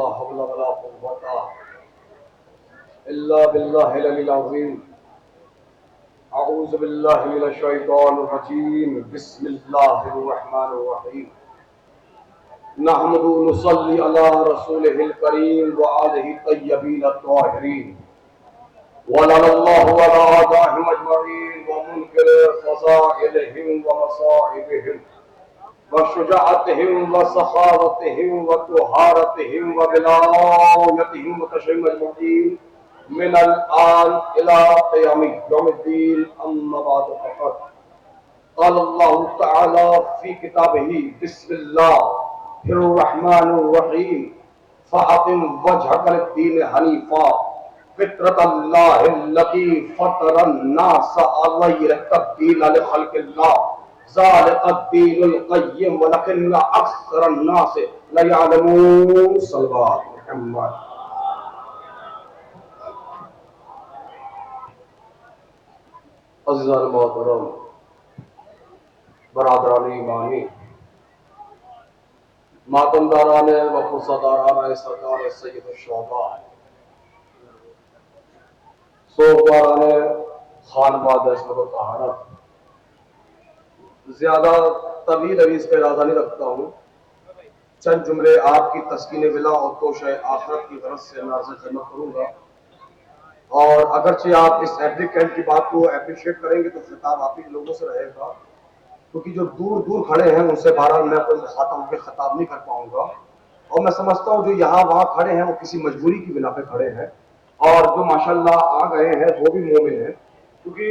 لا حول ولا قوة إلا بالله العلي العظيم. أعوذ بالله من الشيطان الرجيم. بسم الله الرحمن الرحيم. نحمد ونصلي على رسوله الكريم وآله الطيبين الطاهرين ولعن الله على أعدائهم أجمعين ومنكر فضائلهم ومصائبهم وشجاعتهم وسخاوتهم وطهارتهم وبلايتهم وتشريم أجمعين من الآن إلى قيام يوم الدين. أما بعد فقد قال الله تعالى في كتابه بسم الله الرحمن الرحيم فأقم وجهك للدين حنيفا فطرة الله التي فطر الناس عليها لا تبديل لخلق الله ذلك الدين القيم ولكن أكثر الناس لا يعلمون. صلوات محمد. عزیزان محترم، برادران ایمانی، ماتمداران و فرصداران سرکار سید الشہداء، سوگواران خانواد عصمت و طہارت، زیادہ طویل عویز کا ارادہ نہیں رکھتا ہوں. چند جملے آپ کی تسکین ولا اور توشہ آخرت کی غرض سے نازل خدمت کروں گا، اور اگرچہ آپ اس ایپلیکینٹ کی بات کو اپریشیٹ کریں گے تو خطاب آپ ہی لوگوں سے رہے گا، کیونکہ جو دور دور کھڑے ہیں ان سے بہرحال میں کوئی مخاطب کے خطاب نہیں کر پاؤں گا. اور میں سمجھتا ہوں جو یہاں وہاں کھڑے ہیں وہ کسی مجبوری کی بنا پہ کھڑے ہیں، اور جو ماشاءاللہ آ گئے ہیں وہ بھی مومن ہیں، کیونکہ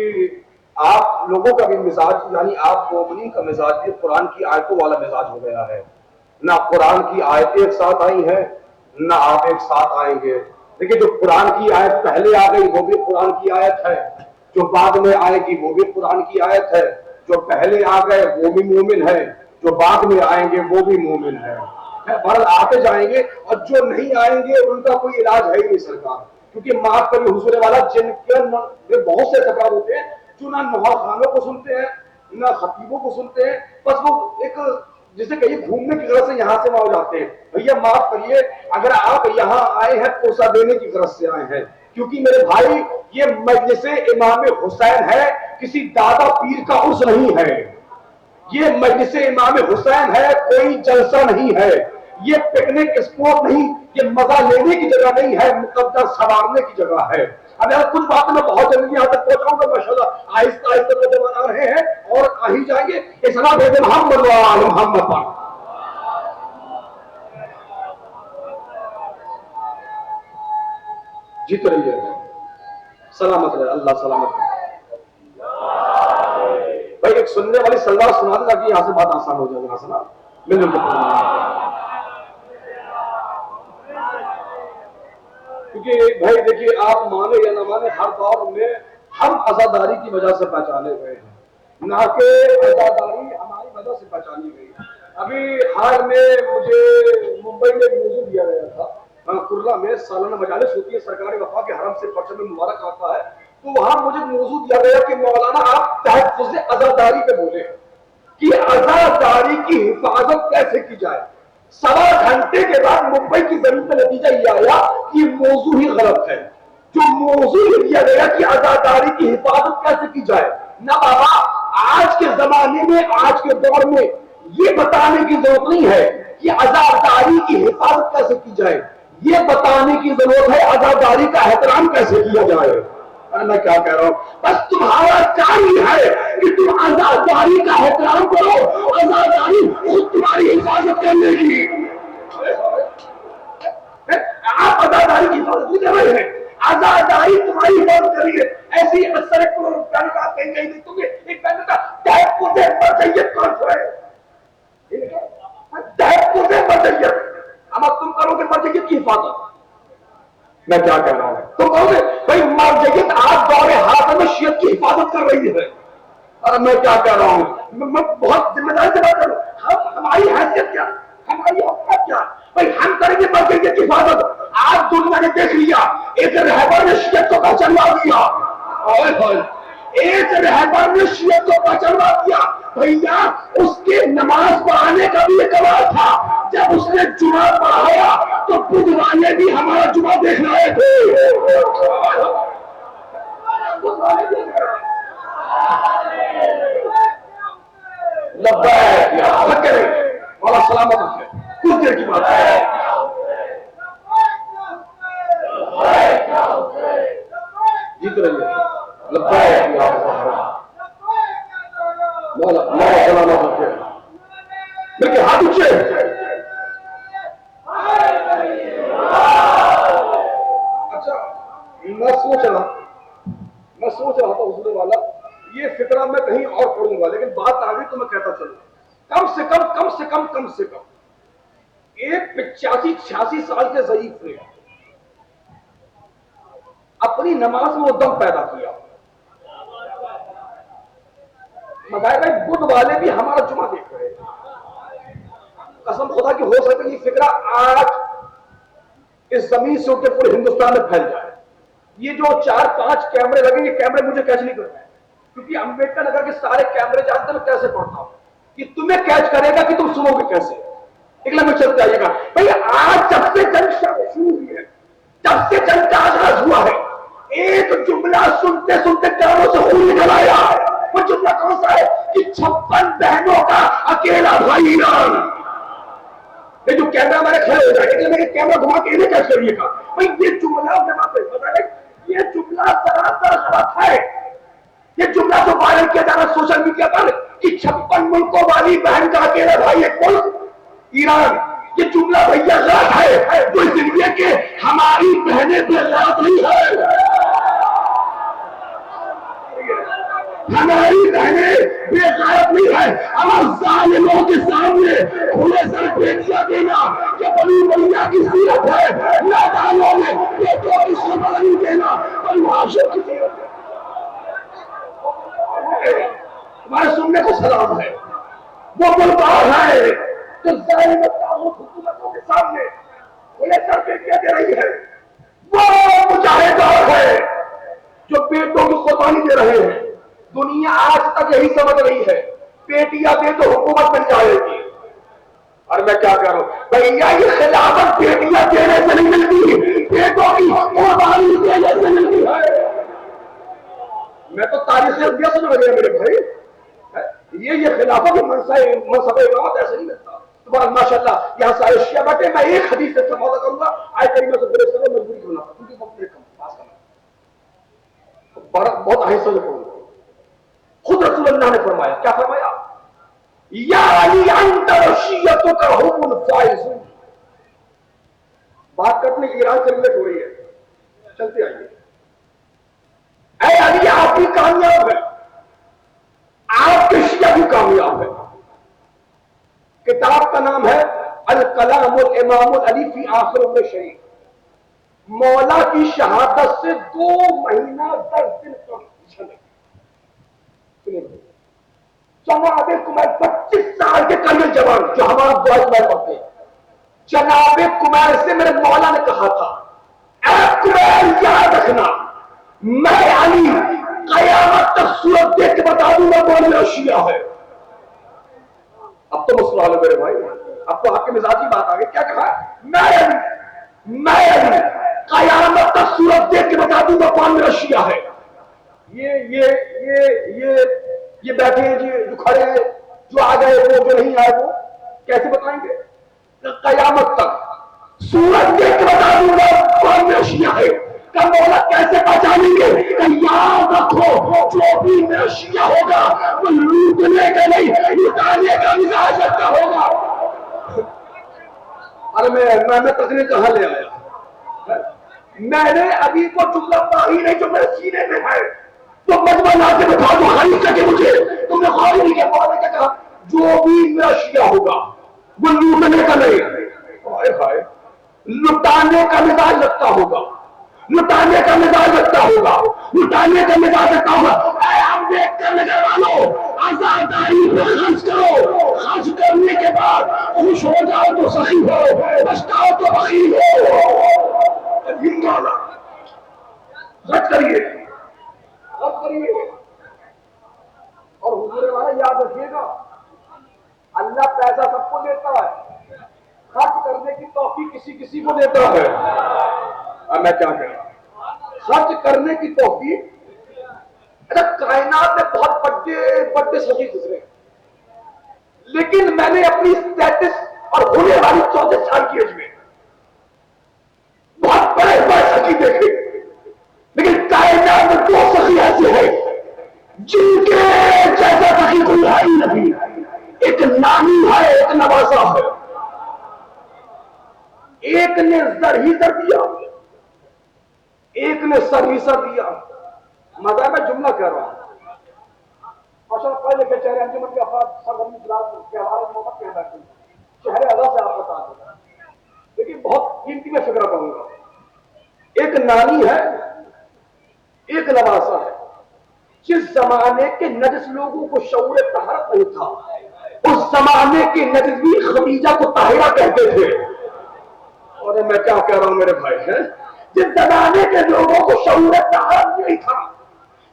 آپ لوگوں کا بھی مزاج یعنی آپ مومنین کا مزاج بھی قرآن کی آیتوں والا مزاج ہو گیا ہے. نہ قرآن کی آیتیں ایک ساتھ آئی ہیں نہ آپ ایک ساتھ آئیں گے. دیکھیں، جو قرآن کی آیت پہلے آ گئی وہ بھی قرآن کی آیت ہے، جو بعد میں آئے گی وہ بھی قرآن کی آیت ہے. جو پہلے آ گئے وہ بھی مومن ہے، جو بعد میں آئیں گے وہ بھی مومن ہے. بہرحال آتے جائیں گے، اور جو نہیں آئیں گے ان کا کوئی علاج ہے ہی نہیں سرکار. کیونکہ معاف کریے حضور والا، جن کے بہت سے اعتقاد ہوتے ہیں جو نہ نوحہ خانوں کو سنتے ہیں نہ خطیبوں کو سنتے ہیں، بس وہ ایک جسے کہیے گھومنے کی غرض سے یہاں سے وہاں جاتے ہیں. بھیا معاف کریے، اگر آپ یہاں آئے ہیں کوسا دینے کی غرض سے آئے ہیں، کیونکہ میرے بھائی یہ مجلس امام حسین ہے، کسی دادا پیر کا عرس نہیں ہے. یہ مجلس امام حسین ہے، کوئی جلسہ نہیں ہے. یہ پکنک اسپاٹ نہیں، یہ مزہ لینے کی جگہ نہیں ہے، مقدس سنوارنے کی جگہ ہے. اب یار کچھ باتیں میں بہت جلدی یہاں تک پہنچاؤں گا، ماشاءاللہ آہستہ آہستہ نوجوان آ رہے ہیں اور آ ہی جائیں گے. اسلام بھیج محمد وآل محمد پاک. جیت رہی ہے، سلامت رہے، اللہ سلامت رہے. بھائی ایک سننے والی سلوات سنا دے تاکہ یہاں سے بات آسان ہو جائے. سنا مل جل کے پڑھنا، کیونکہ بھائی دیکھیے آپ مانے یا نہ مانے ہر دور میں ہم عزاداری کی وجہ سے پہچانے گئے ہیں، نہ کہ عزاداری ہماری وجہ سے پہچانی گئی. ابھی حال میں مجھے ممبئی میں موضوع دیا گیا تھا، کرلا میں سالانہ مجالس ہوتی ہے، سرکار وفا کے حرم سے پرچم مبارک آتا ہے، تو وہاں مجھے موضوع دیا گیا کہ مولانا آپ تحفظ عزاداری پہ بولے کہ عزاداری کی حفاظت کیسے کی جائے. 1.25 گھنٹے کے بعد ممبئی کی زمین پہ نتیجہ یہ آیا کہ موضوع ہی غلط ہے. جو موضوع یہ دیا گیا کہ عزاداری کی حفاظت کیسے کی جائے، نہ بابا آج کے زمانے میں آج کے دور میں یہ بتانے کی ضرورت نہیں ہے کہ عزاداری کی حفاظت کیسے کی جائے، یہ بتانے کی ضرورت ہے عزاداری کا احترام کیسے کیا جائے. میں کیا کہہ رہا ہوں، بس تمہارا کام ہی ہے کہ تم عزاداری کا احترام کرو، عزاداری خود تمہاری حفاظت کرنے کی. آپ عزاداری کی حفاظت نہیں کر رہے ہیں، عزاداری تمہاری حفاظت کر رہی ہے. ایسی اثر کہیں کہیں دیکھو گے ایک بہن کا تحفظ مرجعیت کون سا ہے، تحفظ مرجعیت. اما تم کرو گے مرجعیت کی حفاظت، میں کیا کہہ رہا ہوں، تم کہو گے بھائی مرجعیت آج دور حاضر میں شیعت کی حفاظت کر رہی ہے. اور میں کیا کہہ رہا ہوں، میں بہت ذمہ داری سے بات کر رہا ہوں. ہماری حیثیت کیا، ہماری اوقات کیا، بھائی ہم کریں گے مرجعیت کی حفاظت. آج دنیا نے دیکھ لیا ایک رہبر نے شیعت کو پہچانوا دیا، ایک رہبر نے شیعت کو پہچانوا دیا. بھیا اس کے نماز پڑھانے کا بھی ایک کمال تھا. جب اس نے جمعہ پڑھایا تو بدھ والے بھی ہمارا جمعہ دیکھ رہے تھے. لبیک یا فکر والا سلامت ہے. کچھ دیر کی بات ہے. جیت رہیے. لبیک یا سلامت ہے. لیکن ہاتھ اونچے. اچھا میں سوچ رہا تھا حضور والا یہ فکرہ میں کہیں اور پڑھوں گا لیکن بات آ گئی تو میں کہتا چلوں. کم سے کم ایک 85-86 سال کے ضعیف نے اپنی نماز میں وہ دم پیدا کیا. مذاہب بدھ والے بھی ہمارا جمعہ دیکھ رہے ہیں. قسم خدا کی ہو سکتا ہے یہ فکرہ آج اس زمین سے اٹھ کے پورے ہندوستان میں پھیل جائے. یہ جو 4-5 کیمرے لگے یہ کیمرے مجھے کیچ نہیں کرتے کیونکہ امبیڈکر نگر کے سارے کیمرے جانتے میں کیسے پڑھتا ہوں. یہ تمہیں کیچ کرے گا کہ تم سنو گے کیسے. ایک لمحے چلتے آئیے گا بھائی. آج جب سے جنگ شروع ہوئی ہے جب سے جنگ کا آغاز ہوا ہے ایک جملہ سنتے سنتے کانوں سے خون نکل آیا. وہ جملہ کون سا ہے کہ 56 بہنوں کا اکیلا بھائی ایران. یہ جو کیمرہ ہمارے کھڑے ہو جائے گا کیمرہ گھما کے انہیں کیچ کریے گا بھائی. یہ جملہ یہ جملہ سراسر غلط ہے. یہ جملہ جو وائرل کیا جا رہا سوشل میڈیا پر کہ 56 ملکوں والی بہن کا اکیلا بھائی ایک ملک ایران. یہ جملہ بھیا غلط ہے. تو اس لیے کہ ہماری بہنیں بے غیرت نہیں ہے. ہماری بہنیں بے غیرت نہیں ہے. اور ظالموں کے سامنے کھلے سر بیٹیاں دینا کہ بڑی بڑیا کی سیرت ہے. نادانوں میں بیٹوں کی خبر نہیں دینا اور معاشرے کی سیرت ہے. تمہارے سننے کو سلام ہے. وہ ملبار ہے جو ظالم حکومتوں کے سامنے کھلے سر بیٹیاں دے رہی ہے. وہ مجاہدین ہے جو بیٹوں کی قربانی دے رہے ہیں. دنیا آج تک یہی سمجھ رہی ہے بیٹیاں دے تو حکومت بن جائے گی. اور میں کیا کہہ رہا ہوں بھیا یہ خلافت بیٹیاں دینے سے نہیں ملتی بیٹوں کی قربانی دینے سے ملتی ہے. میں تو تاریخ انبیاء سمجھ گیا میرے بھائی. یہ خلافت منصب امامت ایسے نہیں ملتا. تمہارا ماشاء اللہ یہاں سارے شیعہ بیٹھے. میں ایک حدیث سے سمجھوتا کروں گا آئے کریمہ سے گریز کرو مجبوری کیوں نہ کیونکہ وقت ایک پاس کرنا بہت آہستہ سے پڑھوں گا. خود رسول اللہ نے فرمایا کیا فرمایا یا علی انت وشیتک هم الفائزون. بات کرنے ایران سے ریلیٹ ہو رہی ہے. چلتے آئیے. اے علی آپ بھی کامیاب ہے آپ کے شیعہ بھی کامیاب ہے. کتاب کا نام ہے الکلام الامام العلی فی آخر عمر شریف. مولا کی شہادت سے 2 مہینہ 10 دن قبل جناب کمیر 25 سال کے کرنل جوان جو ہمارا بوائز میں پڑھتے ہیں. جناب کمیر سے میرے مولا نے کہا تھا اے کمیر یاد رکھنا میں علی قیامت تک صورت دیکھ کے بتا دوں گا کون میرا شیعہ ہے. اب تو مسئلہ ہے میرے بھائی. اب تو آپ کے مزاجی بات آ گئی. کیا کہا میں علی قیامت تک صورت دیکھ کے بتا دوں گا کون میرا شیعہ ہے. یہ بیٹھے ہیں جی جو کھڑے ہیں جو آ گئے وہ جو نہیں آئے وہ کیسے بتائیں گے. قیامت تک صورت دیکھ کے بتا دوں گا کون میرا شیعہ ہے. کا مولا کیسے پہچانیں گے کہ یاد رکھو جو بھی میرا شیعہ ہوگا وہ لوٹنے کا نہیں لٹانے کا مزاج رکھتا ہوگا. ارے میں تقریر کہاں لے آیا. میں نے ابھی وہ جملہ پڑھا ہی نہیں جو میرے سینے میں ہے. تو مجمع لا کے بتا دو خالی کر کے مجھے تم نے خالی نہیں کیا. مولا نے کیا کہا جو بھی میرا شیعہ ہوگا وہ لوٹنے کا نہیں لٹانے کا مزاج رکھتا ہوگا. لٹانے کا مزاج رکھتا ہوگا. لٹانے کا مزاج رکھتا ہوگا. اے آپ دیکھ کر نظر والو آزاداری پہ خرچ کرو. خرچ کرنے کے بعد خوش ہو جاؤ تو سخی ہو پچھتاؤ تو بخیل ہو. خرچ کریے اور حضور والا یاد رکھیے گا اللہ پیسہ سب کو دیتا ہے، خرچ کرنے کی توفیق کسی کسی کو دیتا ہے۔ اب میں کیا کہہ رہا ہوں، خرچ کرنے کی توفیق، کائنات میں بہت بڑے بڑے سخی گزرے، لیکن میں نے اپنی 33 اور ہونے والی 34 سال کی ایج میں بہت بڑے بڑے سخی دیکھے، لیکن کائنات میں 2 سخی ایسے ہیں جن کے جیسا سخی کوئی ہے ہی نہیں۔ ایک نانی ہے، ایک نواسا ہے۔ ایک نے زر ہی زر دیا، ایک نے سر ہی سر دیا۔ مزہ میں جملہ کہہ رہا ہوں، ماشاء اللہ پڑھے لکھے چہرے انجمن کے افراد سرگرمی اجلاس کے حوالے سے محبت کہہ بیٹھتے ہیں، چہرے ادا سے آپ بتا دیں، لیکن بہت قیمتی میں فکر کروں گا۔ ایک نانی ہے، ایک نواسا ہے۔ جس زمانے کے نجس لوگوں کو شعور طہارت نہیں تھا، اس زمانے کے نجس بھی خدیجہ کو طاہرہ کہتے تھے۔ اور میں کیا کہہ رہا ہوں میرے بھائی ہے، جس زمانے کے لوگوں کو شعور طہارت نہیں تھا،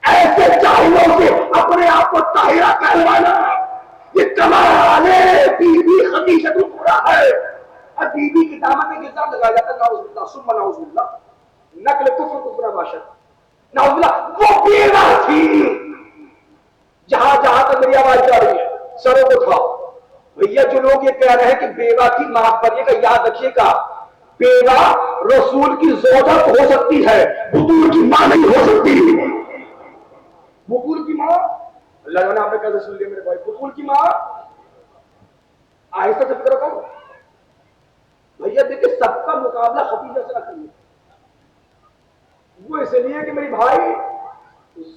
ایسے جاہلوں سے اپنے آپ کو طاہرہ کہلوانا یہ کمال بی بی خدیجہ الکبریٰ ہے۔ اب بی بی کی دامن میں الزام لگایا جاتا ہے، نعوذ باللہ ثم نعوذ باللہ، نقل کفر کفر باشد، نعوذ باللہ۔ وہ بیوہ تھی، جہاں جہاں تک میری آواز جا رہی ہے سروں کو اٹھاؤ بھیا۔ جو لوگ یہ کہہ رہے ہیں کہ بیوہ تھی، معاف کریے گا، یاد رکھیے گا، بیوہ رسول کی زوجہ ہو سکتی ہے، بطول کی ماں نہیں ہو سکتی۔ بطول کی ماں، اللہ نے آپ نے کیسے سن لیا میرے بھائی، بطول کی ماں، آہستہ سے فکر کرو بھیا۔ دیکھیں سب کا مقابلہ خدیجہ سے نہ کریے، وہ اس لیے کہ میری بھائی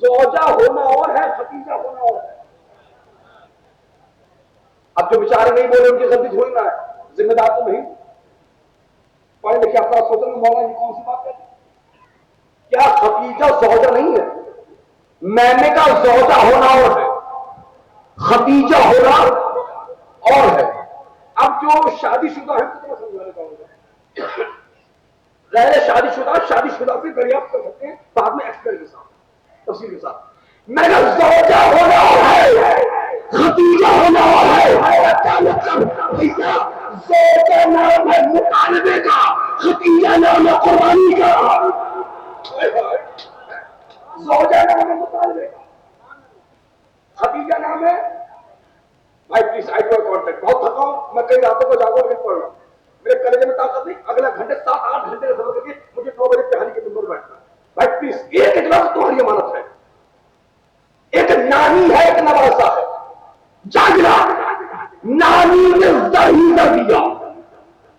زوجہ ہونا اور ہے، خدیجہ ہونا اور ہے۔ اب جو بیچارے نہیں بولے ان کی غلطی تھوڑی نہ ہے، ذمہ دار تو نہیں۔ پڑھے لکھے افراد سوچیں گے مولانا یہ کون سی بات کہتے ہیں؟ کیا خدیجہ زوجہ نہیں ہے؟ میں نے کہا زوجہ ہونا اور ہے، خدیجہ ہونا اور ہے۔ اب جو شادی شدہ ہے تو میں سمجھانا چاہوں گا، غیر شادی شدہ سے دریافت کر سکتے ہیں بعد میں ایکسپیرٹ کے ساتھ، تفصیل کے ساتھ۔ میں نے زوجہ ہونا اور ہے، خدیجہ ہونا اور ہے۔ کیا مطلب بھیا؟ زوجہ نام ہے مطالبے کا، خدیجہ نام ہے قربانی کا۔ زوجہ نام ہے مطالبے کا، خدیجہ نام ہے۔ بھائی پلیز آئی ڈو کانٹیکٹ، بہت تھکا ہوں میں، کئی راتوں کو جاگو لیکن پڑھ رہا ہوں، میرے کلیجے میں طاقت نہیں، اگلا گھنٹے 7-8 گھنٹے کا سفر کر کے مجھے 9 بجے پہاڑی کے نمبر بیٹھنا ہے۔ بھائی پلیز ایک اجلاس تمہاری امانت ہے، ایک نانی ہے، ایک نواسا ہے، جاگنا۔ نانی نے زہیدہ دیا،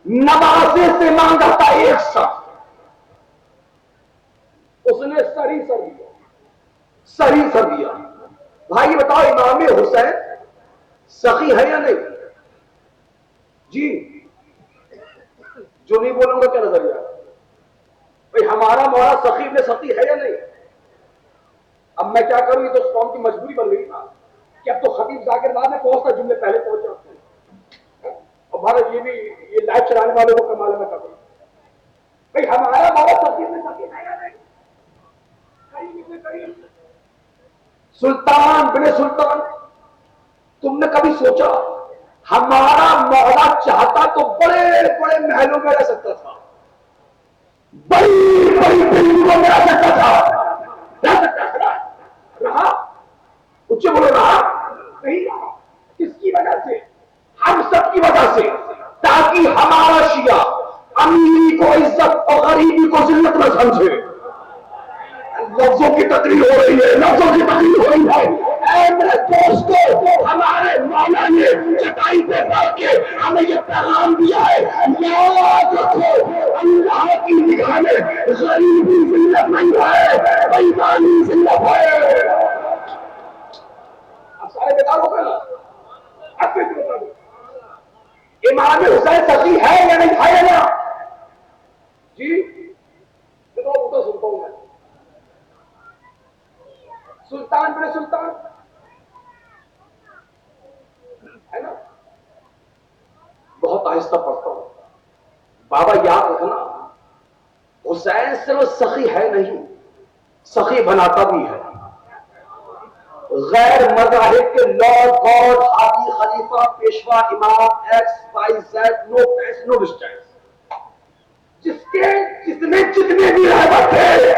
نواسے سے مانگا تھا 1 سر، اس نے سری سر دیا، سری سر دیا۔ بھائی بتاؤ امام حسین سخی ہے یا نہیں؟ جی جو نہیں بولوں گا کیا نظریہ؟ بھائی ہمارا مولا سخی ابن سخی ہے یا نہیں؟ اب میں کیا کروں، یہ تو اس قوم کی مجبوری بن گئی تھا کہ اب تو خطیب ذاکر بعد میں پہنچتا، جملے پہلے پہنچ جاتے ہیں۔ اور بھارت یہ بھی یہ لائف چلانے والوں کو کمال میں کرتا، بھائی ہمارا مولا سخی ابن سخی ہے یا نہیں؟ سلطان بن سلطان، تم نے کبھی سوچا ہمارا مولا چاہتا تو بڑے بڑے محلوں میں رہ سکتا تھا، بڑی بڑی بلڈنگوں میں رہ سکتا تھا، رہا اچھے بولو، رہا نہیں رہا۔ کس کی وجہ سے؟ ہم سب کی وجہ سے، تاکہ ہمارا شیعہ امیری کو عزت اور غریبی کو ذلت نہ سمجھے۔ لفظوں کی تقریر ہو رہی ہے، لفظوں کی تقریر ہو رہی ہے۔ اے میرے دوستو، ہمارے مولا نے چٹائی پہ بیٹھ کے ہمیں یہ پیغام دیا ہے، یاد رکھو اللہ کی نگاہ میں غریبی ذلت نہیں ہے، بےایمانی ذلت ہے۔ اب سارے بیدار ہو گئے نا؟ اب پھر بتا دو امام حسین سخی ہے یا نہیں ہے یا نا؟ جی بتاؤ، تو سنتا ہوں میں۔ سلطان بن سلطان ہے نا؟ بہت آہستہ پڑھتا ہوں بابا، یاد رکھنا حسین صرف سخی ہے نہیں، سخی بناتا بھی ہے۔ غیر مذاہب کے لارڈ گاڈ حاجی خلیفہ پیشوا امام ایکس وائی زیڈ نو ٹیسٹ نو ڈسٹینس جس نے جتنے بھی رہبر تھے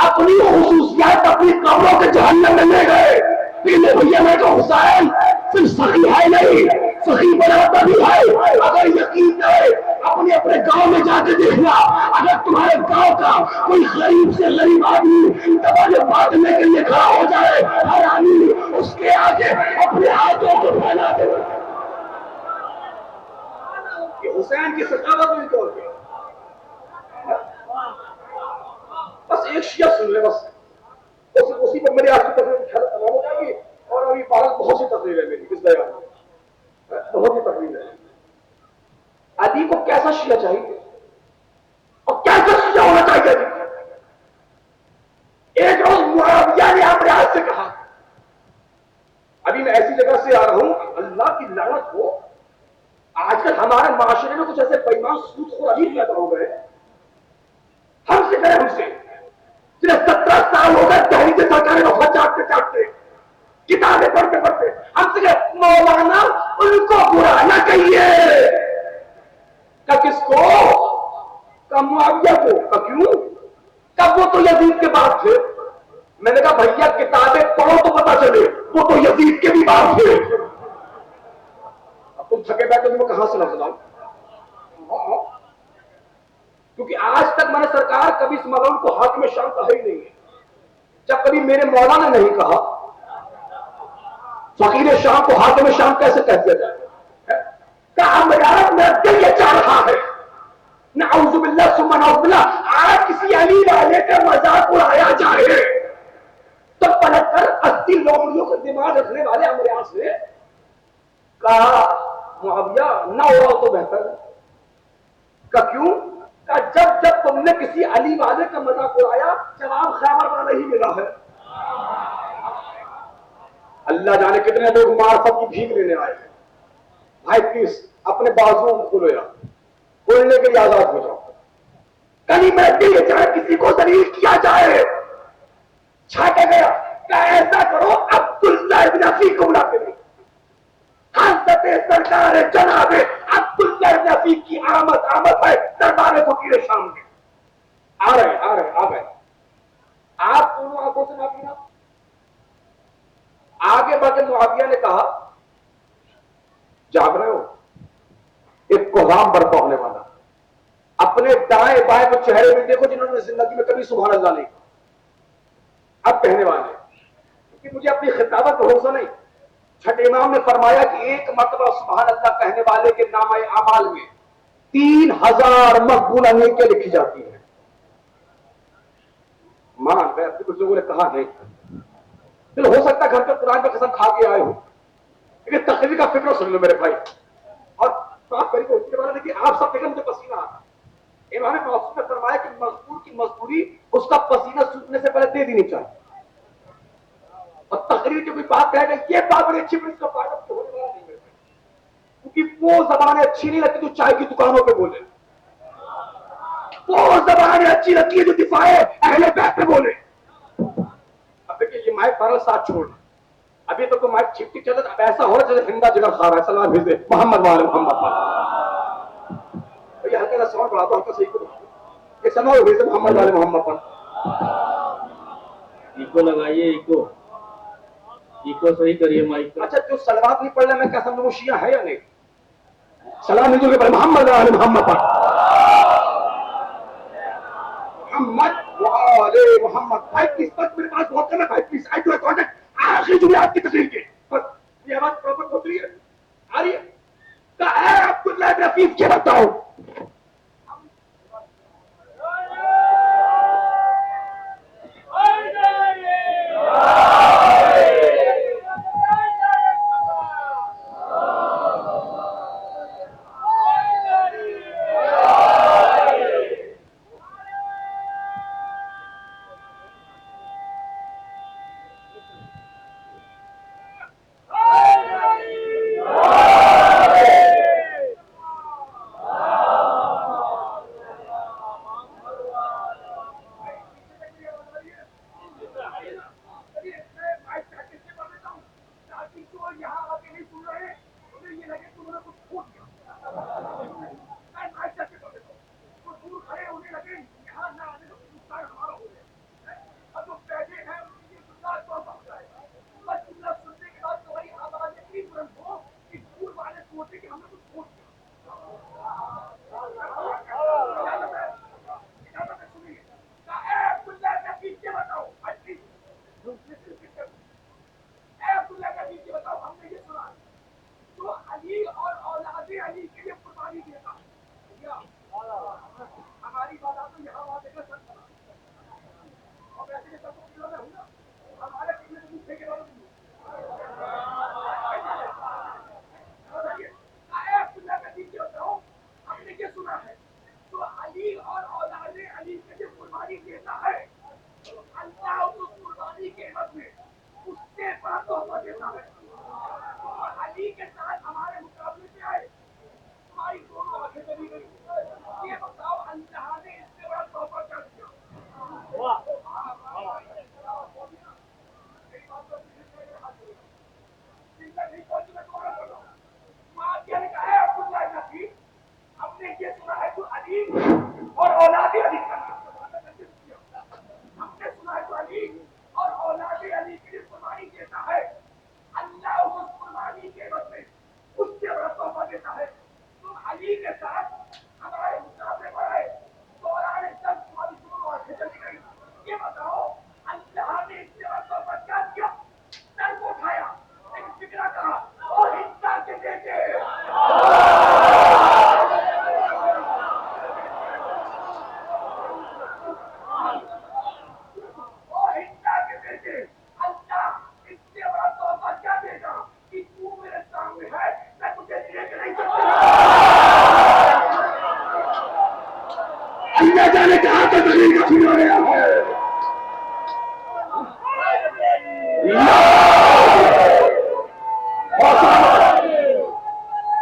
اپنی خصوصیات اپنی قبروں کے جہنم میں لے گئے. پیلے بھیا میں تو حسین صرف سخی ہے نہیں, سخی بناتا بھی ہے. اگر یقین ہے اپنے اپنے گاؤں میں جا کے دیکھنا, اگر تمہارے گاؤں کا کوئی غریب سے غریب آدمی دبانے بانٹنے کے لیے کھڑا ہو جائے, ہر آدمی اس کے آگے اپنے ہاتھوں کو پھیلا دے. حسین کی سخاوت بھی طور پہ بس ایک شیعہ سن لے, بس اسی پر میری آج کی تقریر تمام ہو جائے گی. اور ابھی بھارت بہت سی تقریر ہے میری اس بیان میں, بہت سی تقریر ہے. علی کو کیسا شیعہ چاہیے اور کیسا شیعہ ہونا چاہیے علی. ایک روز معاویہ نے اپنے ہاتھ سے کہا, ابھی میں ایسی جگہ سے آ رہا ہوں اللہ کی لعنت ہو, آج کل ہمارے معاشرے میں کچھ ایسے بےمان سود خور عجیب پیدا ہو گئے. ہم سے گئے, ہم سے صرف 17 سال ہو گئے دہلی سے سرکاری نوکر چاٹتے چاٹتے, کتابیں پڑھتے پڑھتے. ہم سے گئے مولانا ان کو برا نہ کہیے. کہ کس کو؟ کہ معاویہ کو. کہ کیوں؟ کہ وہ تو یزید کے بعد تھے. میں نے کہا بھیا کتابیں پڑھو تو پتا چلے, وہ تو یزید کے بھی بعد تھے. اب تم تھکے بیٹھے تمہیں کہاں سے لفظ لاؤں, کیونکہ آج تک میں نے سرکار کبھی اس مقام کو حاکم شام کہا ہی نہیں ہے. جب کبھی میرے مولانا نے نہیں کہا, فقیر شام کو حاکم شام کیسے کہہ دیا جائے؟ کہا میرا دل یہ چاہ رہا ہے نعوذ باللہ ثم نعوذ باللہ آج کسی علی والے کا مذاق اڑایا جائے تو پلٹ کر 80 لومڑیوں کا دماغ رکھنے والے امریاس نے کہا معاویہ نہ اڑاؤ تو بہتر ہے. کہ کیوں؟ کہ جب جب تم نے کسی علی والے کا مذاق اڑایا جواب خیبر والا ہی ملا ہے. اللہ جانے کتنے لوگ معرفت کی بھیک لینے آئے ہیں. بھائی پلیز اپنے بازو کھولو یا کھولنے کے لیے آزاد ہو جاؤ. کہیں میں دل چاہے کسی کو ذلیل کیا جائے, چھاٹا گیا کہ ایسا کرو عبداللہ ابن عفیق کو بلاتے نہیں. حضرت سرکار جناب عبداللہ ابن عفیق کی آمد ہے دربار فقیر شام میں. آ گئے. آپ دونوں آنکھوں سے معافی نہ. آگے بڑھ کے معاویہ نے کہا جاگ رہے ہو, ایک کوہرام برپا ہونے والا. اپنے دائیں بائیں کو چہرے میں دیکھو جنہوں نے زندگی میں کبھی سبحان اللہ نہیں کہا, اب کہنے والے, کیونکہ مجھے اپنی خطابت پر بھروسہ نہیں. چھٹے امام نے فرمایا کہ ایک مرتبہ سبحان اللہ کہنے والے کے نامہ اعمال میں 3000 مقبولہ نیکیاں لکھی جاتی ہیں. مان گئے, کچھ لوگوں نے کہا نہیں, پھر ہو سکتا ہے گھر پہ قرآن پہ قسم کھا کے آئے ہو, لیکن تقریر کا فکر سن لو میرے بھائی. اور بات کری اس کے بارے میں کہ آپ سب دیکھیں مجھے پسینہ آتا. امام معصوم نے فرمایا کہ مزدور کی مزدوری اس کا پسینہ سوکھنے سے پہلے دے دینی چاہیے. اور تقریر کی کوئی بات کہے گا یہ بات بڑی اچھی, پر اس کا فائدہ تو ہونے والا نہیں ہے, کیونکہ وہ زبانیں اچھی نہیں لگتی جو چائے کی دکانوں پہ بولے, وہ زبانیں اچھی لگتی ہے جو دفاع اہل بیت پہ بولے. اب دیکھیے یہ مائک بارہ ساتھ چھوڑ, ابھی تو مائک چھپٹی چل رہا, اب ایسا ہو رہا جیسے ہندا جگر کھا رہا ہے. سلام بھیجے محمد والے محمد یہ ہلکا سا ساؤنڈ بڑھا دو, ہلکا صحیح کرو, یہ سلام بھیجے محمد والے محمد پر. ایکو لگائیے, ایکو صحیح کریے مائک. اچھا جو سلوات نہیں پڑھ رہا میں کیا سمجھوں وہ شیعہ ہے یا نہیں؟ سلام ہندو کے پر محمد والے محمد پر, محمد والے محمد. بھائی کس وقت میرے پاس بہت کم ہے بھائی, پلیز آئی ڈو کانٹیکٹ. آخری جملے آپ کی تقریر کے بس یہ آواز پراپر پہنچ رہی ہے, آ رہی ہے. کہ اے عبداللہ ابن عفیف کے بتاؤ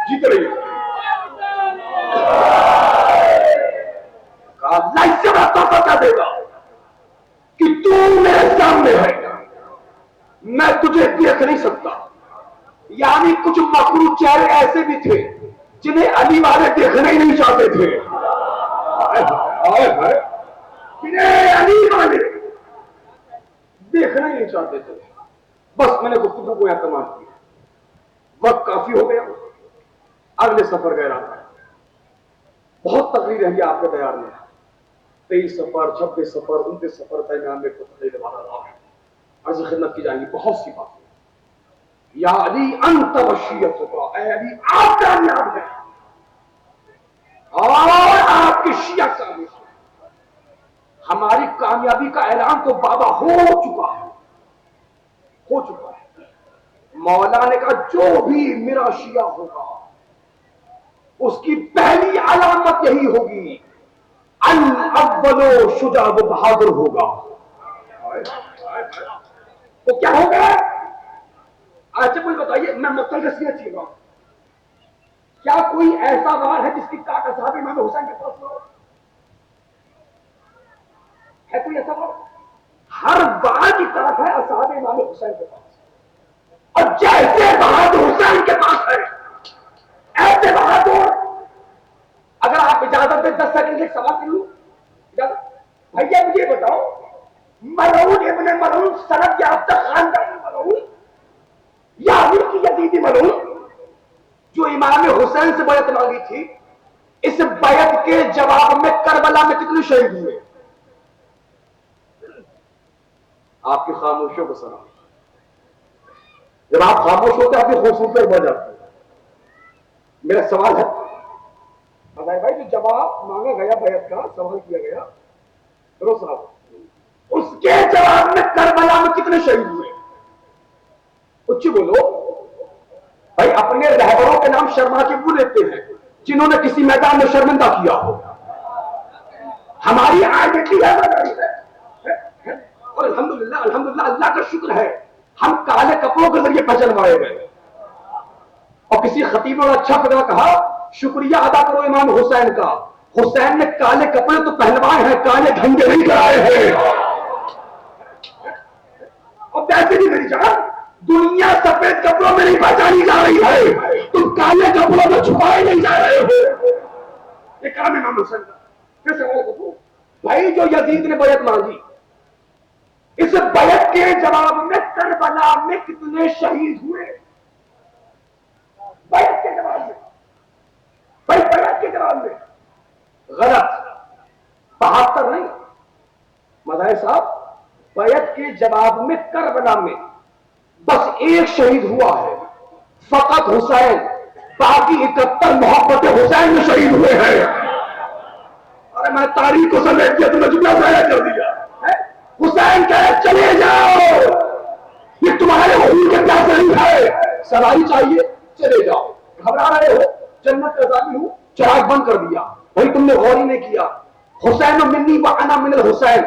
جیت رہی اللہ اس سے بڑا تحفہ کیا دے گا کہ تو میرے سامنے ہے، میں تجھے دیکھ نہیں سکتا. یعنی کچھ مخلوق چہرے ایسے بھی تھے جنہیں علی والے دیکھنا ہی نہیں چاہتے تھے، جنہیں علی والے دیکھنا ہی نہیں چاہتے تھے. بس میں نے گفتگو کو یہاں تمام کیا، وقت کافی ہو گیا، اگلے سفر گئے رہا. بہت تقریر رہی آپ کے تیار میں، 23 سفر 26 سفر 29 سفر درمیان میں تقریر والا رہا ہے. عرض خدمت کی جائیں گی بہت سی باتیں. یا علی انت وشیت کا، اے علی آپ کامیاب ہیں اور آپ کے شیعہ کامیاب ہیں. ہماری کامیابی کا اعلان تو بابا ہو چکا ہے، ہو چکا ہے. مولا نے کہا جو بھی میرا شیعہ ہوگا اس کی پہلی علامت یہی ہوگی، الاول شجاع و بہادر ہوگا. تو کیا ہوگا؟ اچھا کوئی بتائیے، میں مختلف حیثیت چاہیے گا، کیا کوئی ایسا وار ہے جس کی طاقت اصحاب امام حسین کے پاس ہو؟ ہے کوئی ایسا وار؟ ہر وار کی طرف ہے اصحاب امام حسین کے پاس. اور جیسے بہادر حسین کے پاس ہے ایسے بہادر. اگر آپ اجازت دیں 10 سیکنڈ ایک سوال کر لوں؟ اجازت؟ بھیا مجھے بتاؤ، ملعون ابن ملعون سند یافتہ خاندان ملعون یا علی کی یزیدی ملعون جو امام حسین سے بیعت مانگی تھی، اس بیعت کے جواب میں کربلا میں کتنے شہید ہوئے؟ آپ کی خاموشیوں کو سلام. جب آپ خاموش ہوتے ہیں آپ کی خوبصورتی بڑھ جاتی ہے. میرا سوال ہے بھائی، جو جواب مانگا گیا بیعت کا، سوال کیا گیا درست صاحب، اس کے جواب میں کربلا میں کتنے شہید ہوئے؟ کچھ بولو بھائی. اپنے رہبروں کے نام شرما کے کیوں لیتے ہیں جنہوں نے کسی میدان میں شرمندہ کیا ہو؟ ہماری آئیڈینٹی ہے اور الحمدللہ اللہ کا شکر ہے ہم کالے کپڑوں کے ذریعے پہچانوائے گئے. اور کسی خطیب نے اچھا فکرہ کہا، شکریہ ادا کرو امام حسین کا، حسین نے کالے کپڑے تو پہنوائے ہیں، کالے دھنگے نہیں کرائے ہیں. اور ویسے بھی میری جان، دنیا سفید کپڑوں میں نہیں پہچانی جا رہی ہے، تم کالے کپڑوں میں چھپائے نہیں جا رہے ہو. یہ کام امام حسین کا. پھر سوال کرو بھائی، جو یزید نے بیعت مانگی، اس بیعت کے جواب میں کربلا میں کتنے شہید ہوئے؟ بیعت کے جواب میں، بھائی بیعت کے جواب میں. غلط، 72 نہیں مظاہر صاحب. بیعت کے جواب میں کربلا میں بس ایک شہید ہوا ہے، فقط حسین. باقی 71 محبت حسین میں شہید ہوئے ہیں. ارے میں تاریخ کو سمیٹ دیا، تمہیں جملہ ضائع کر دیا. حسین کہے چلے جاؤ، یہ تمہارے حضور کے کیا صحیح ہے، سواری چاہیے چلے جاؤ. گھبرا رہے ہو، جنت کا ضامن ہوں، چراغ بند کر دیا. بھائی تم نے غور ہی نہیں کیا. حسین منی و انا من الحسین،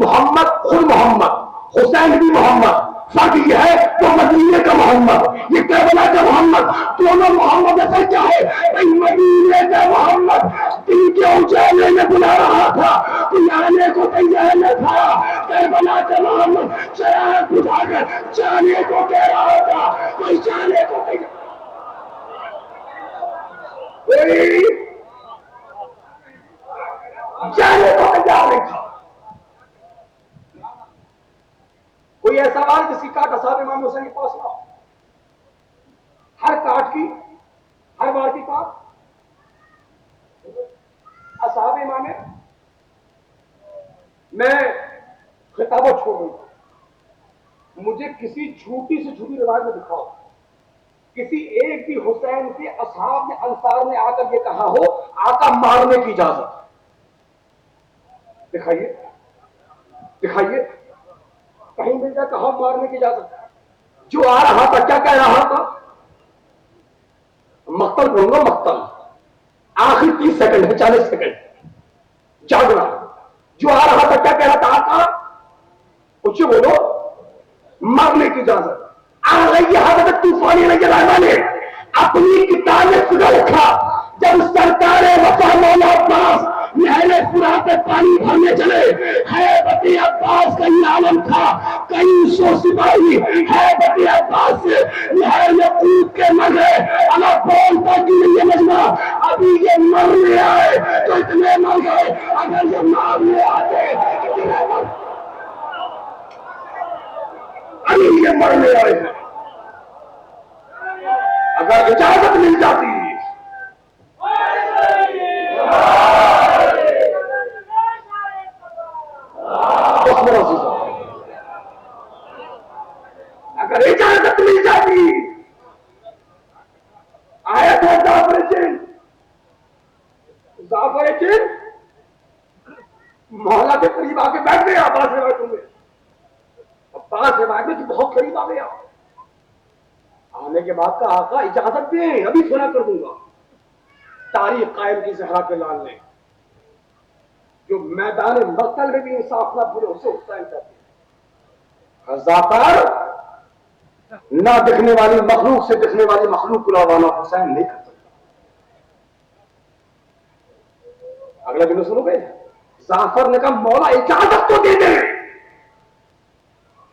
محمد خود محمد، حسین بھی محمد. فرق یہ ہے وہ مدینے کا محمد، یہ کربلا کا محمد. دونوں محمد اصل کیا ہے؟ مدینے کا محمد. دل کے اجالے میں بلا رہا تھا، کوئی آنے کو تیار نہ تھا. کربلا کا محمد چراغ بجھا کر جانے کو کہہ رہا تھا، کوئی جانے کو تیار. جانے کو تیار نہیں تھا. کوئی ایسا بات جس کی کاٹ اصحاب امام حسین کے پاس نہ ہو. ہر کاٹ کی، ہر بار کی کاٹ اصحاب امام. میں خطابہ چھوڑ دوں گا، مجھے کسی جھوٹی سے جھوٹی روایت میں دکھاؤ کسی ایک بھی حسین کے اصحاب نے انصار نے آ کر یہ کہا ہو آقا مارنے کی اجازت. دکھائیے دکھائیے، کہیں مل جائے کہاں مارنے کی اجازت. جو آ رہا تھا کیا کہہ رہا تھا؟ مقتل بولوں گا، مقتل. آخری 30 سیکنڈ ہے، 40 سیکنڈ جاگنا. جو آ رہا تھا کیا کہہ رہا تھا؟ آقا کچھ بولو، مارنے کی اجازت. آ رہی حضرت طوفانی رضی اللہ عنہ نے اپنی کتاب میں خدا لکھا، جب سرکار وفا مولا عباس نہر فرات پہ پانی بھرنے چلے، حیبت عباس کا یہ عالم تھا، کئی سو سپاہی حیبت عباس سے نہر میں کود کے مر گئے. اگر بولتا کہ یہ مجمع ابھی یہ مرنے آئے تو اتنے مر گئے، اگر یہ مارنے آتے اتنے مر گئے. ابھی یہ مرنے آئے ہیں. اگر اجازت مل جاتی اگر اجازت مل جاتی آیا تھا زعفر چین محلہ کے قریب آ کے بیٹھ گئے. عباس روایت میں عباس روایت میں بہت قریب آ گیا. آنے کے بعد کا آقا اجازت دیں ابھی سنا کر دوں گا. تاریخ قائم کی زہرا کے لال نے جو میدان مقتل میں بھی انصاف نہ بھولے اسے حسین کہتے ہیں. زعفر نہ دکھنے والی مخلوق سے دکھنے والی مخلوق کو لڑوانا حسین نہیں کر سکتا. اگلا دن سنو گے، زعفر نے کہا مولا اجازت تو دے دیں،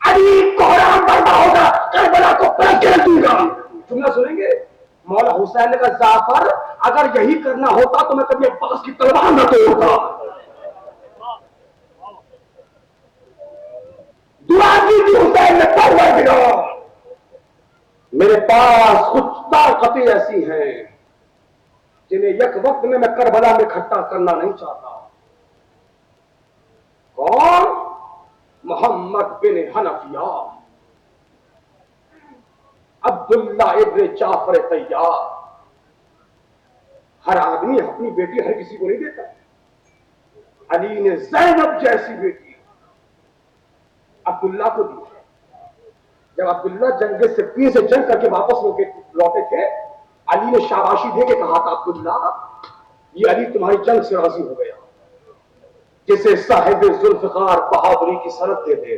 علی کوہرام برپا ہوگا، کربلا کو پلٹ کے رکھ دوں گا. جملہ سنیں گے، مولا حسین نے کہا زعفر اگر یہی کرنا ہوتا تو میں کبھی عباس کی تلوار نہ توڑتا. دعا کی تھی حسین نے تلوار دیا. میرے پاس کچھ طاقتیں ایسی ہیں جنہیں یک وقت میں کربلا میں اکٹھا کرنا نہیں چاہتا. کون؟ محمد بن حنفیہ، عبداللہ ابن جعفر طیار. ہر آدمی اپنی بیٹی ہر کسی کو نہیں دیتا. علی نے زینب جیسی بیٹی عبداللہ کو دی. جب عبداللہ جنگ صفین سے جنگ کر کے واپس لوٹے تھے، علی نے شاباشی دے کے کہا تھا عبداللہ یہ علی تمہاری جنگ سے راضی ہو گیا، جسے صاحب ذوالفقار بہادری کی سند دے دے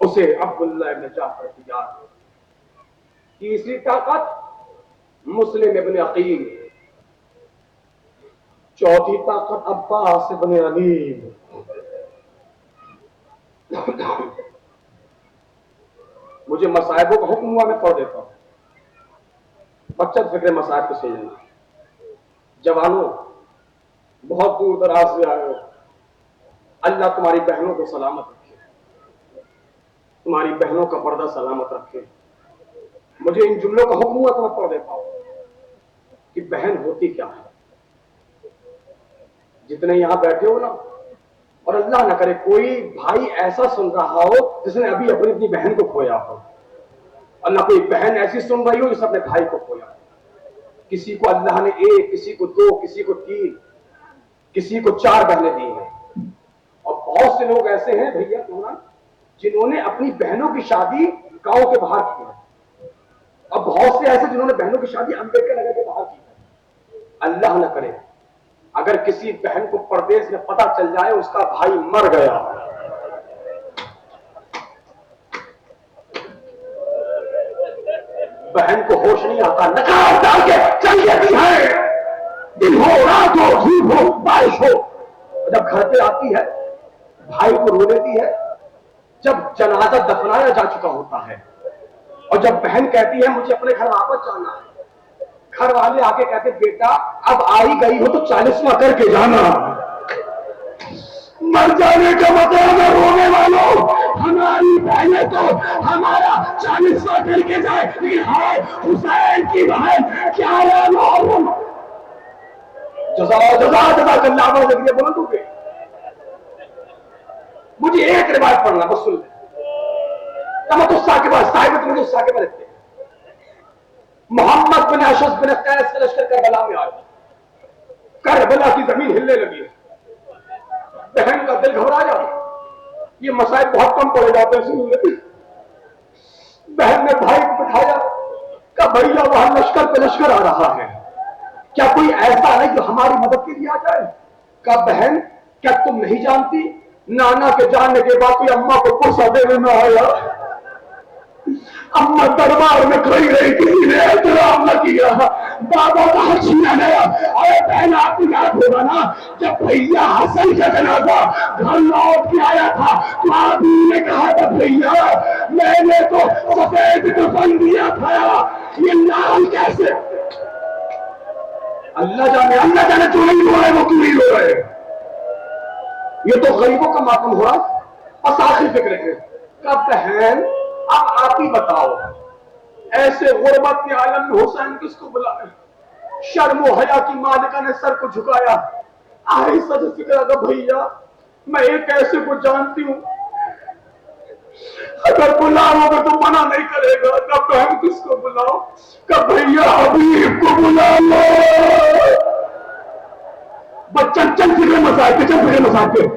اسے عبداللہ ابن جعفر طیار. تیسری طاقت مسلم ابن عقیل. چوتھی طاقت عباس ابن علی. مجھے مصائبوں کا حکم ہوا میں پڑھ دیتا ہوں، بچت فکر مصائب کو سمجھنا. جوانوں بہت دور دراز سے آئے ہو، اللہ تمہاری بہنوں کو سلامت رکھے، تمہاری بہنوں کا پردہ سلامت رکھے. مجھے ان جملوں کا حکم ہوا تو میں پڑھ دیتا ہوں کہ بہن ہوتی کیا ہے. جتنے یہاں بیٹھے ہو نا، اور اللہ نہ کرے کوئی بھائی ایسا سن رہا ہو جس نے ابھی اپنی بہن کو کھویا ہو، اور نہ کوئی بہن ایسی سن رہی ہو جس نے اپنے بھائی کو کھویا. کسی کو اللہ نے 1، کسی کو 2، کسی کو 3، کسی کو 4 بہنیں دی ہیں، اور بہت سے لوگ ایسے ہیں بھیا تمہارا جنہوں نے اپنی بہنوں کی شادی گاؤں کے باہر کی ہے، اور بہت سے ایسے جنہوں نے بہنوں کی شادی امبیڈکر نگر کے باہر کی ہے۔ اللہ نہ کرے اگر کسی بہن کو پردیس میں پتہ چل جائے اس کا بھائی مر گیا، بہن کو ہوش نہیں آتا، نقاب ڈال کے چل دیتی ہے، دن ہو رات ہو دھوپ ہو بارش ہو، جب گھر پہ آتی ہے بھائی کو رو لیتی ہے، جب جنازہ دفنایا جا چکا ہوتا ہے، اور جب بہن کہتی ہے مجھے اپنے گھر واپس جانا ہے، گھر والے آ کے کہتے بیٹا اب آئی گئی ہو تو 40واں کر کے جانا۔ مر جانے کا مطلب ہے رونے والوں ہماری بہنیں تو ہمارا 40واں کر کے جائے، لیکن ہائے حسین کی بہن کیا معلوم جزا جزا جزا اللہ علیہ وسلم بول دوں گے۔ مجھے ایک روایت پڑھنا بس سن تمتسا کے بعد صاحب تمتسا کے بعد لکھتے ہیں محمد بن اشعث بن قیس کا لشکر کربلا میں آیا، کربلا کی زمین ہلنے لگی، بہن کا دل گھبرا جاتا، یہ مسائل بہت کم پڑے جاتے ہیں سنوں میں۔ بہن نے بھائی کو بٹھایا، کہا بھیا وہاں لشکر پہ لشکر آ رہا ہے، کیا کوئی ایسا ہے جو ہماری مدد کے لیے آ جائے؟ کہا بہن کیا تم نہیں جانتی نانا کے جانے کے بعد کوئی اماں کو پرسہ دینے میں آیا، اماں دربار میں کھڑی رہی کسی نے احترام نہ کیا، بابا کا حق چھینا گیا۔ ارے بہن آپ کو یاد ہوگا نا جب بھیا حسن کا جنازہ گھر لوٹ کے آیا تھا تو آپ نے کہا تھا بھیا میں نے تو سفید کفن دیا تھا یہ لال کیسے؟ اللہ جانے جو نہیں ہو رہے وہ کیوں نہیں ہو رہے، یہ تو غریبوں کا ماتم ہوا۔ بس آخری فکر ہے کہ بہن اب آپ ہی بتاؤ ایسے غربت کے عالم میں حسین کس کو بلائے؟ شرم و حیا کی مالکہ نے سر کو جھکایا، آہستہ سے فکر آگا بھیا میں ایک ایسے کو جانتی ہوں اگر بلاؤ گے تو منع نہیں کرے گا، کہ بہن کس کو بلاؤ؟ کہ بھیا حبیب کو بلا لو۔ بچن چند فکر مسائل پہ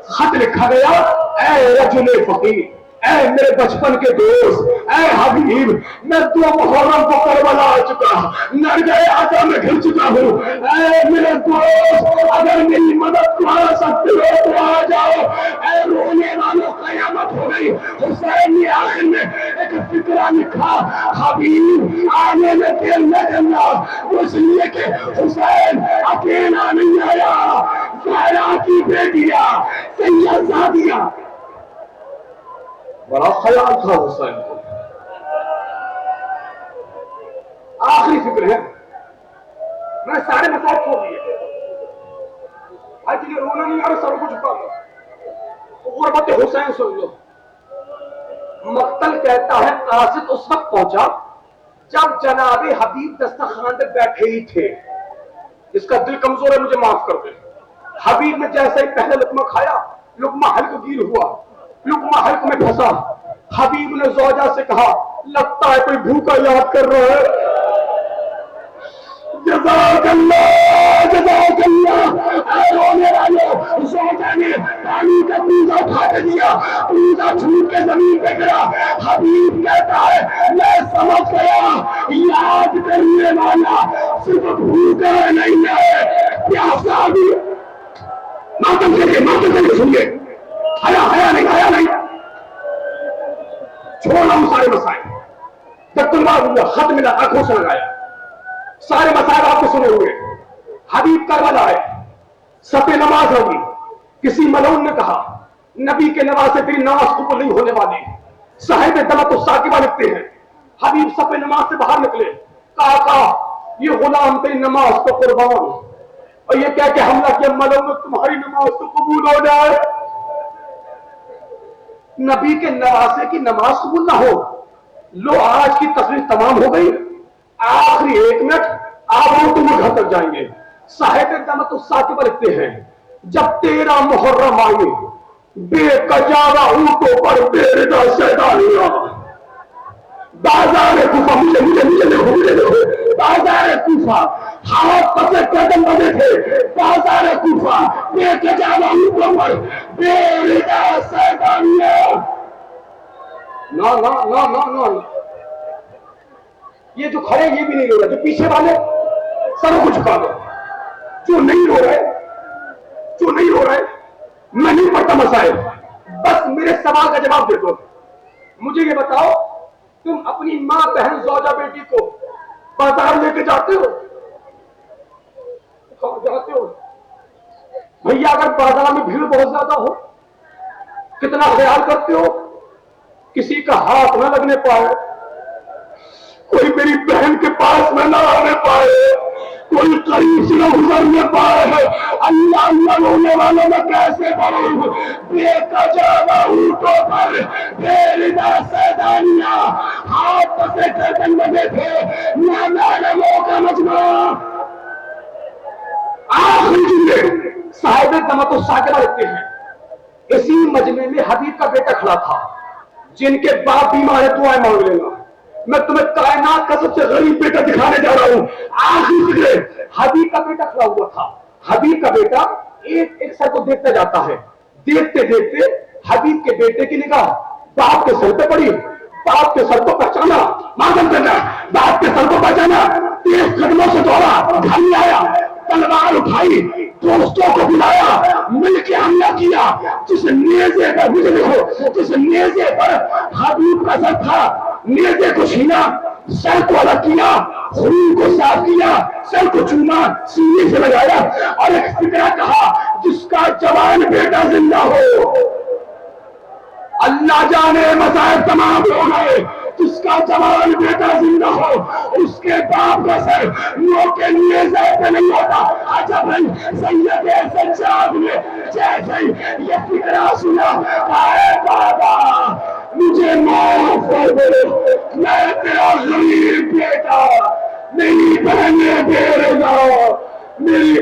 خط لکھا گیا، اے رجل فقیر، اے میرے بچپن کے دوست، اے حبیب میں 2 محرم کو کربلا آ چکا، نرگے آجا میں گھر چکا ہوں، اے میرے دوست اگر میری مدد کو آ سکتے ہو تو آ جاؤ، اے رونے والوں قیامت ہو گئی۔ حسین نے آخر میں ایک فکرہ لکھا، حبیب آنے میں دیر نہ کرنا، اس لیے کہ حسین اکیلا نہیں آیا، زہرا کی بیٹیاں سید زادیہ، بڑا خیال تھا حسین کو۔ آخری فکر ہے میں سارے مسائل چھوڑ دیے، آج تجھے رونا نہیں آ رہا سر کو جھکا دو، غربت حسین سن لو۔ مقتل کہتا ہے قاصد اس وقت پہنچا جب جناب حبیب دسترخوان پہ بیٹھے ہی تھے، اس کا دل کمزور ہے مجھے معاف کر دے۔ حبیب نے جیسے ہی پہلے لقمہ کھایا لقمہ حلق گیر ہوا، لقمہ حلق میں پھنسا، حبیب نے زوجہ سے کہا لگتا ہے کوئی بھوکا یاد کر رہا ہے، جزاک اللہ جزاک اللہ۔ اے رونے والوں زوجہ نے پانی کا کوزہ اٹھا کے دیا، کوزہ چھوٹ کے زمین پہ گرا، حبیب کہتا ہے میں سمجھ گیا یاد کرنے والا صرف بھوکا نہیں ہے پیاسا بھی۔ ماتم کے سنیے، حیا نہیں چھوڑا ہوں سارے مسائل، جب تلوار ہوا خط ملا آنکھوں سے لگایا، سارے مسائل آپ کو سنے ہوئے، حبیب کربلا ہے، صفِ نماز ہوگی، کسی ملعون نے کہا نبی کے نماز سے تیری نماز قبول نہیں ہونے والی، صاحب دمت الساکبہ لکھتے ہیں حبیب صفِ نماز سے باہر نکلے، کہا یہ غلام تیری نماز کو قربان، اور یہ کہہ کے حملہ کیا ملعون تمہاری نماز تو قبول ہو جائے۔ نبی کے نواسے کی نماز قبول نہ ہو، لو آج کی تقریر تمام ہو گئی، آخری 1 منٹ آپ تم گھر تک جائیں گے۔ صاحب دمت الساکبہ لکھتے ہیں جب 13 محرم آئے بے کجاوا اونٹوں پر بے ردا سیدانیاں، بازار کوفہ، مجھے دیکھو بازار کوفہ، ہاتھ پسے قدم بنے تھے بازار کوفہ، بے کجاوہ اوپر بے ردا سیدانیہ. نو یہ جو کھڑے یہ بھی نہیں رو رہے، جو پیچھے والے سر کو جھکا دو. جو نہیں رو رہے میں نہیں پڑھتا مسائل، بس میرے سوال کا جواب دے دو. مجھے یہ بتاؤ تم اپنی ماں بہن زوجہ بیٹی کو بازار لے کے جاتے ہو؟ جاتے ہو بھیا؟ اگر بازار میں بھیڑ بہت زیادہ ہو کتنا خیال کرتے ہو کسی کا ہاتھ نہ لگنے پائے، کوئی میری بہن کے پاس میں نہ آنے پائے، کوئی قریب سے نہ گزرنے پائے. اللہ رونے والوں میں کیسے پڑھوں؟ بے کجاوہ اونٹوں پر بے ردا سیدانیہ، ہاتھ پسے گردن بندھے تھے نامعلموں کا مجموعہ. آخری جملے صاحب دمت الساکرہ لکھتے ہیں اسی مجمع میں حبیب کا بیٹا کھڑا تھا، جن کے باپ بیمار ہے دعائیں مانگ لینا. میں تمہیں کائنات کا سب سے غریب بیٹا دکھانے جا رہا ہوں. آخری جملے حبیب کا بیٹا کھڑا ہوا تھا. حبیب کا بیٹا ایک سر کو دیکھتا جاتا ہے. دیکھتے دیکھتے حبیب کے بیٹے کی نگاہ باپ کے سر پہ پڑی. باپ کے سر کو پہچانا، معذرت کرنا، باپ کے سر کو پہچانا، تیز قدموں سے دوڑا، گھر میں آیا، تلوار اٹھائی، دوستوں کو بلایا، مل کے حملہ کیا. جس نیزے پر مجھے دیکھو، جس نیزے پر حبیب کا سر تھا نیزے کو چھینا، سر کو الگ کیا، خون کو صاف کیا، سر کو چوما، سینے سے لگایا اور ایک فکرہ کہا جس کا جوان بیٹا زندہ ہو. اللہ جانے مسائل تمام ہو گئے. جس کا جوان بیٹا زندہ ہو اس کے باپ کا سر نو کے لیے زیادہ نہیں ہوتا. عجب سید سجاد نے جیسے یہ فکرہ سنا، اے بابا مجھے معاف کر دو، میں تیرا غریب بیٹا، میری بہنیں بے رضا، میری